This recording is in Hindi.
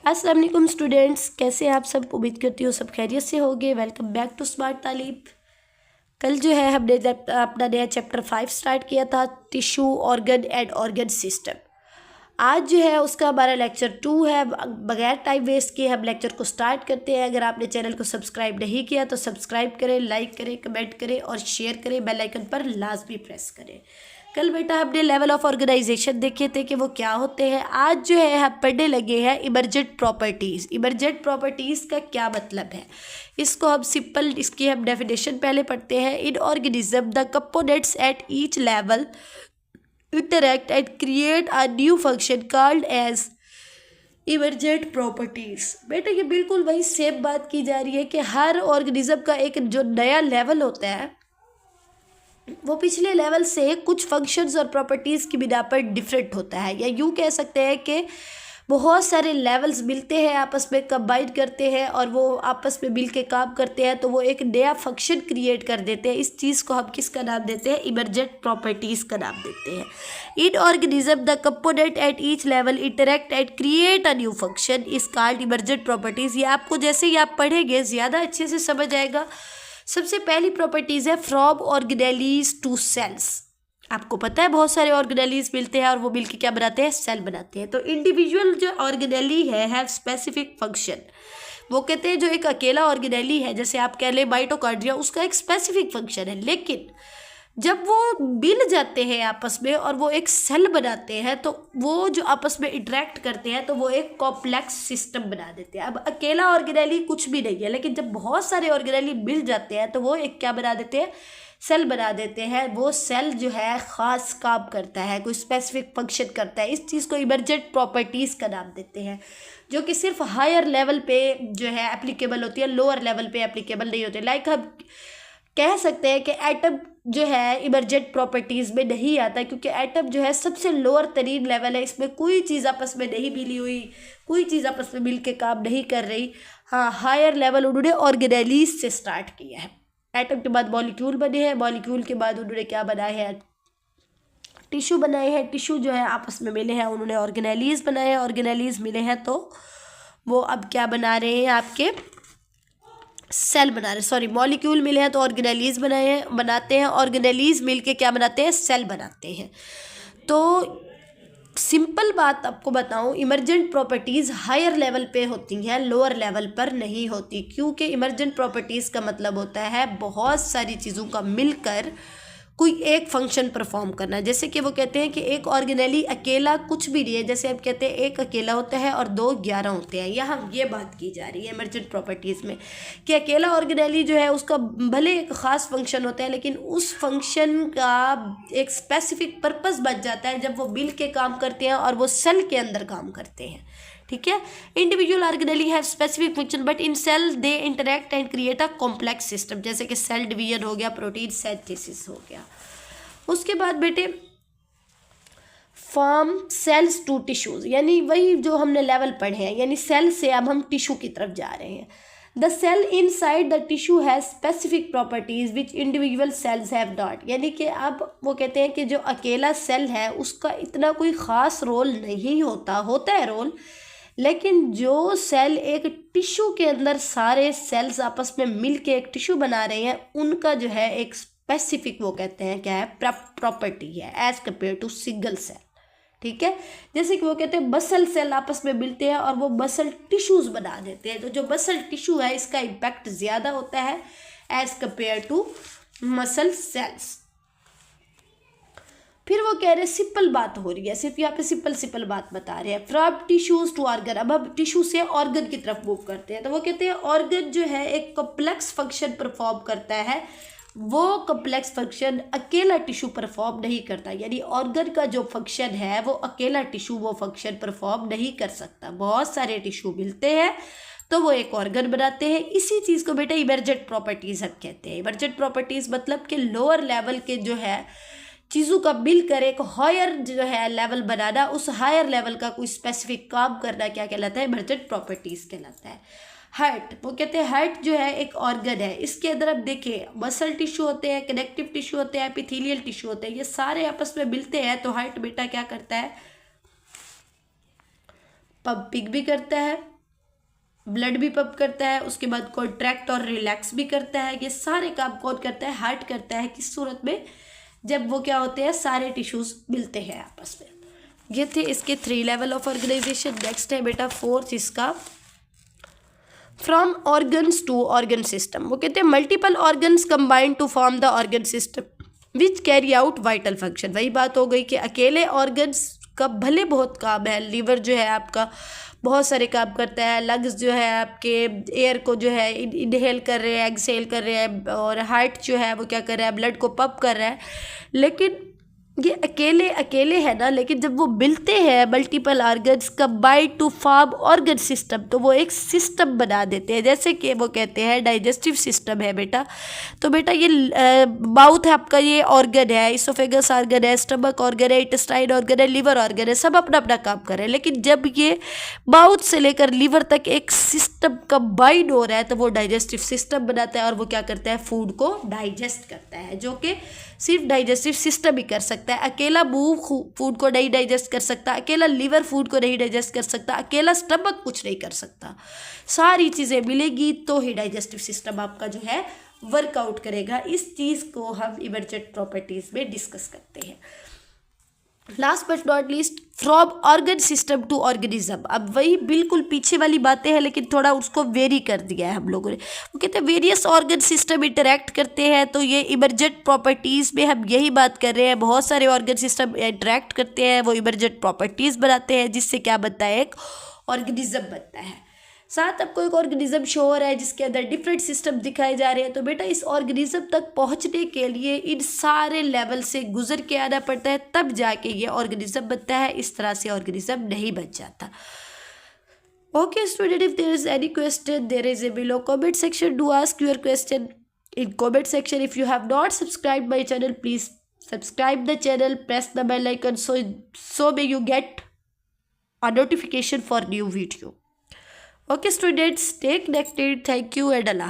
अस्सलाम वालेकुम स्टूडेंट्स, कैसे हैं आप सब। उम्मीद करती हूँ सब खैरियत से होंगे। वेलकम बैक टू स्मार्ट तालीम। कल जो है हमने अपना नया चैप्टर 5 स्टार्ट किया था, tissue organ and organ system. आज जो है उसका हमारा लेक्चर 2 है। बगैर टाइम वेस्ट किए हम लेक्चर को स्टार्ट करते हैं। अगर आपने चैनल को सब्सक्राइब नहीं किया तो सब्सक्राइब करें, लाइक करें, कमेंट करें और शेयर करें। बेल आइकन पर लाजमी प्रेस करें। कल बेटा हमने लेवल ऑफ ऑर्गेनाइजेशन देखे थे कि वो क्या होते हैं। आज जो है हम पढ़ने लगे हैं इमरजेंट प्रॉपर्टीज़। इमरजेंट प्रॉपर्टीज़ का क्या मतलब है, इसको हम सिंपल इसकी हम डेफिनेशन पहले पढ़ते हैं। इन organism the components at each level interact and create a new function called as emergent properties. बेटा ये बिल्कुल वही सेम बात की जा रही है कि हर ऑर्गेनिज्म का एक जो नया लेवल होता है वो पिछले लेवल से कुछ फंक्शंस और प्रॉपर्टीज़ की बिना पर डिफरेंट होता है, या यूँ कह सकते हैं कि बहुत सारे लेवल्स मिलते हैं, आपस में कंबाइन करते हैं और वो आपस में मिल के काम करते हैं तो वो एक नया फंक्शन क्रिएट कर देते हैं। इस चीज़ को हम किसका नाम देते हैं, इमरजेंट प्रॉपर्टीज़ का नाम देते हैं। इन organism the component at each level interact and create a new function is called emergent properties. ये आपको जैसे ही आप पढ़ेंगे ज़्यादा अच्छे से समझ आएगा। सबसे पहली प्रॉपर्टीज़ है फ्रॉम ऑर्गेनेलीज टू सेल्स। आपको पता है बहुत सारे ऑर्गेनेलीज मिलते हैं और वो मिलके क्या बनाते हैं, सेल बनाते हैं। तो इंडिविजुअल जो ऑर्गेनेली है हैव स्पेसिफिक फंक्शन। वो कहते हैं जो एक अकेला ऑर्गेनेली है, जैसे आप कह लें माइटोकॉन्ड्रिया, उसका एक स्पेसिफिक फंक्शन है। लेकिन जब वो मिल जाते हैं आपस में और वो एक सेल बनाते हैं तो वो जो आपस में इंटरेक्ट करते हैं तो वो एक कॉम्प्लेक्स सिस्टम बना देते हैं। अब अकेला ऑर्गेनेली कुछ भी नहीं है, लेकिन जब बहुत सारे ऑर्गेनेली मिल जाते हैं तो वो एक क्या बना देते हैं, सेल बना देते हैं। वो सेल जो है ख़ास काम करता है, कोई स्पेसिफिक फंक्शन करता है। इस चीज़ को इमरजेंट प्रॉपर्टीज़ का नाम देते हैं, जो कि सिर्फ हायर लेवल पे जो है एप्लीकेबल होती है, लोअर लेवल पे एप्लीकेबल नहीं होती। लाइक हम कह सकते हैं कि एटम जो है इमरजेंट प्रॉपर्टीज़ में नहीं आता, क्योंकि एटम जो है सबसे लोअर तरीन लेवल है। इसमें कोई चीज़ आपस में नहीं मिली हुई, कोई चीज़ आपस में मिल के काम नहीं कर रही। हाँ, हायर लेवल उन्होंने ऑर्गेनेलीज से स्टार्ट किया है। एटम के बाद मॉलिक्यूल बने हैं, मॉलिक्यूल के बाद उन्होंने क्या बनाए हैं, टिश्यू बनाए हैं। टिश्यू जो है आपस में मिले हैं, उन्होंने ऑर्गेनेलीज बनाए हैं। ऑर्गेनेलीज मिले हैं तो वो अब क्या बना रहे हैं, आपके सेल बना रहे, सॉरी मॉलिक्यूल मिले हैं तो ऑर्गेनेलीज बनाते हैं। ऑर्गेनेलीज मिलके क्या बनाते हैं, सेल बनाते हैं। तो सिंपल बात आपको बताऊं, इमरजेंट प्रॉपर्टीज़ हायर लेवल पे होती हैं, लोअर लेवल पर नहीं होती। क्योंकि इमरजेंट प्रॉपर्टीज़ का मतलब होता है बहुत सारी चीज़ों का मिलकर कोई एक फंक्शन परफॉर्म करना। जैसे कि वो कहते हैं कि एक ऑर्गेनेली अकेला कुछ भी नहीं है। जैसे आप कहते हैं एक अकेला होता है और 2 11 होते हैं। यहाँ ये बात की जा रही है इमरजेंट प्रॉपर्टीज़ में कि अकेला ऑर्गेनेली जो है उसका भले एक ख़ास फंक्शन होता है, लेकिन उस फंक्शन का एक स्पेसिफिक पर्पस बच जाता है जब वो मिल के काम करते हैं और वो सेल के अंदर काम करते हैं। ठीक है, individual organelles have specific function but in cell they interact and create a complex system. जैसे कि सेल डिवीजन हो गया, प्रोटीन सिंथेसिस हो गया। उसके बाद बेटे फ्रॉम सेल्स टू टिश्यूज, यानी वही जो हमने लेवल पढ़े हैं, यानी सेल से अब हम टिश्यू की तरफ जा रहे हैं। The cell inside the tissue has specific properties which individual cells have not. यानी कि अब वो कहते हैं कि जो अकेला सेल है उसका इतना कोई ख़ास रोल नहीं होता है रोल, लेकिन जो सेल एक टिश्यू के अंदर सारे सेल्स आपस में मिल के एक टिश्यू बना रहे हैं, उनका जो है एक स्पेसिफिक वो कहते हैं क्या है, प्रॉपर्टी है as compare to single cell. ठीक है, जैसे कि वो कहते हैं मसल सेल आपस में मिलते हैं और वो मसल टिश्यूज़ बना देते हैं। तो जो मसल टिश्यू है इसका इम्पैक्ट ज़्यादा होता है as compare to muscle cells. फिर वो कह रहे हैं सिंपल बात हो रही है, सिर्फ यहाँ पे सिंपल बात बता रहे हैं। फ्रॉम टिश्यूज टू ऑर्गन, अब हम टिश्यू से ऑर्गन की तरफ मूव करते हैं। तो वो कहते हैं ऑर्गन जो है एक कॉम्प्लेक्स फंक्शन परफॉर्म करता है। वो कॉम्प्लेक्स फंक्शन अकेला टिश्यू परफॉर्म नहीं करता, यानी ऑर्गन का जो फंक्शन है वो अकेला टिश्यू वो फंक्शन परफॉर्म नहीं कर सकता। बहुत सारे टिश्यू मिलते हैं तो वो एक ऑर्गन बनाते हैं। इसी चीज़ को बेटा इमरजेंट प्रॉपर्टीज़ हम कहते हैं। इमरजेंट प्रॉपर्टीज़ मतलब कि लोअर लेवल के जो है चीज़ों का मिलकर एक हायर जो है लेवल बनाना, उस हायर लेवल का कोई स्पेसिफिक काम करना क्या कहलाता है, इमरजेंट प्रॉपर्टीज़ कहलाता है। हार्ट, वो कहते हैं हार्ट जो है एक ऑर्गन है, इसके अंदर आप देखिए मसल टिश्यू होते हैं, कनेक्टिव टिश्यू होते हैं, एपिथेलियल टिश्यू होते हैं, ये सारे आपस में मिलते हैं। तो हार्ट बेटा क्या करता है, पंपिंग भी करता है ब्लड भी पंप करता है, उसके बाद कॉन्ट्रैक्ट और रिलैक्स भी करता है। ये सारे काम कौन करता है? हार्ट करता है। किस सूरत में? जब वो क्या होते हैं, सारे टिश्यूज मिलते हैं आपस में। ये थे इसके 3 लेवल ऑफ ऑर्गेनाइजेशन। नेक्स्ट है बेटा 4th इसका, from organs to organ system. वो कहते हैं multiple organs combine to form the organ system which carry out vital function. वही बात हो गई कि अकेले ऑर्गन्स का भले बहुत काम है, लीवर जो है आपका बहुत सारे काम करता है, लंग्स जो है आपके एयर को जो है इनहेल कर रहे हैं, एक्सहेल कर रहे हैं, और हार्ट जो है वो क्या कर रहा है, ब्लड को पंप कर रहा है। लेकिन ये अकेले अकेले है ना, लेकिन जब वो मिलते हैं multiple organs combine to form organ system, तो वो एक सिस्टम बना देते हैं। जैसे कि वो कहते हैं डाइजेस्टिव सिस्टम है बेटा, तो बेटा ये माउथ है आपका, ये ऑर्गन है, इसोफेगस ऑर्गन है, स्टमक ऑर्गन है, इंटेस्टाइन ऑर्गन है, लिवर ऑर्गन है, सब अपना अपना काम कर रहे हैं। लेकिन जब ये माउथ से लेकर लिवर तक एक सिस्टम कंबाइन हो रहा है, तो वो डाइजेस्टिव सिस्टम बनाता है, और वो क्या करता है, फूड को डाइजेस्ट करता है, जो कि सिर्फ डाइजेस्टिव सिस्टम ही कर सकता है। अकेला मुंह फूड को नहीं डाइजेस्ट कर सकता, अकेला लिवर फूड को नहीं डाइजेस्ट कर सकता, अकेला स्टमक कुछ नहीं कर सकता। सारी चीज़ें मिलेगी तो ही डाइजेस्टिव सिस्टम आपका जो है वर्कआउट करेगा। इस चीज़ को हम इमर्जेंट प्रॉपर्टीज़ में डिस्कस करते हैं। Last but not least, from organ system to organism. अब वही बिल्कुल पीछे वाली बातें हैं, लेकिन थोड़ा उसको वेरी कर दिया है हम लोगों ने। वो कहते हैं वेरियस ऑर्गन सिस्टम इंटरैक्ट करते हैं, तो ये इमर्जेंट प्रॉपर्टीज़ में हम यही बात कर रहे हैं। बहुत सारे ऑर्गन सिस्टम इंटरैक्ट करते हैं, वो इमर्जेंट प्रॉपर्टीज़ बनाते हैं, जिससे क्या बनता है, एक ऑर्गेनिज्म बनता है। साथ आपको एक ऑर्गेनिज्म शो हो रहा है जिसके अंदर डिफरेंट सिस्टम दिखाए जा रहे हैं। तो बेटा इस ऑर्गेनिज्म तक पहुंचने के लिए इन सारे लेवल से गुजर के आना पड़ता है, तब जाके ये ऑर्गेनिज्म बनता है। इस तरह से ऑर्गेनिज्म नहीं बन जाता। Okay student, if there is any question there is a below comment section, do ask your question in comment section. If you have not subscribed my channel, please subscribe the channel, press the bell icon so may you get a notification for new video. Okay students, stay connected. Thank you and Allah.